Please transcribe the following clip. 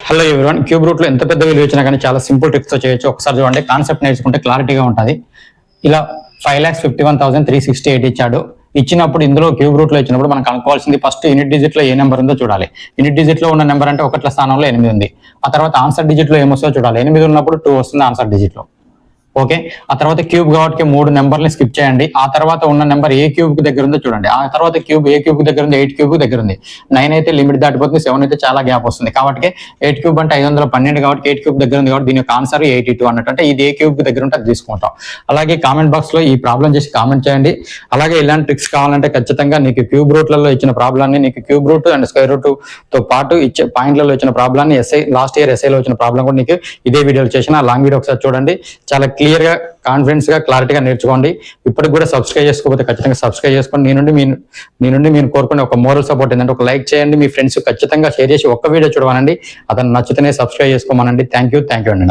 Hello everyone, cube root లో ఎంత పెద్ద విలువ వచ్చినా కానీ చాలా సింపుల్ ట్రిక్స్ తో చేయొచ్చు. ఒకసారి చూడండి, కాన్సెప్ట్ నేర్చుకుంటే క్లారిటీగా ఉంటుంది. ఇలా 5,51,368 ఇచ్చాడు. ఇచ్చినప్పుడు ఇందులో క్యూబ్ రూట్ లో ఇచ్చినప్పుడు మనం కనుక్కోవాల్సింది ఫస్ట్ యూనిట్ డిజిట్ లో ఏ నెంబర్ ఉందో చూడాలి. యూనిట్ డిజిట్ లో ఉన్న నెంబర్ అంటే ఒకట్ల స్థానంలో 8 ఉంది. ఆ తర్వాత ఆన్సర్ డిజిట్ లో ఏమొస్తుందో చూడాలి. 8 ఉన్నప్పుడు 2 వస్తుంది ఆన్సర్ డిజిట్ లో. ఓకే, ఆ తర్వాత క్యూబ్ కాబట్టి 3 నెంబర్ని స్కిప్ చేయండి. ఆ తర్వాత ఉన్న నెంబర్ ఏ క్యూబ్ కి దగ్గర ఉందో చూడండి. ఆ తర్వాత క్యూబ్ ఏ క్యూబ్ దగ్గర ఉంది, 8 క్యూబ్ దగ్గర ఉంది. 9 అయితే లిమిట్ దాటిపోతుంది, 7 అయితే చాలా గ్యాప్ వస్తుంది. కాబట్టి 8 క్యూబ్ అంటే 512 కాబట్టి 8 క్యూబ్ దగ్గర ఉంది కాబట్టి దీని యొక్క ఆన్సర్ 82 అన్నట్టు. అంటే ఇది ఏ క్యూబ్ దగ్గర ఉంటే అది తీసుకుంటాం. అలాగే కామెంట్ బాక్స్ లో ఈ ప్రాబ్లం చేసి కామెంట్ చేయండి. అలాగే ఇలాంటి ట్రిక్స్ కావాలంటే ఖచ్చితంగా నీకు క్యూబ్ రూట్లలో ఇచ్చిన ప్రాబ్లాన్ని, నీకు cube root and square root తో పాటు ఇచ్చే పాయింట్లలో ఇచ్చిన ప్రాబ్లాన్ని లాస్ట్ ఇయర్ ఎస్ఐలో వచ్చిన ప్రాబ్లం కూడా నీకు ఇదే వీడియోలో చేసిన లాంగ్ వీడియో ఒకసారి చూడండి. చాలా క్లియర్ గా, కాన్ఫిడెన్స్ గా, క్లారిటీగా నేర్చుకోండి. ఇప్పటికి కూడా సబ్స్క్రైబ్ చేసుకోకపోతే ఖచ్చితంగా సబ్స్క్రైబ్ చేసుకోండి. మీ నుండి మీరు కోరుకునే ఒక మోరల్ సపోర్ట్ ఏంటంటే ఒక లైక్ చేయండి, మీ ఫ్రెండ్స్ ఖచ్చితంగా షేర్ చేసి ఒక్క వీడియో చూడమనండి. అతను నచ్చితేనే సబ్స్క్రైబ్ చేసుకోమనండి. థ్యాంక్ యూ అండి.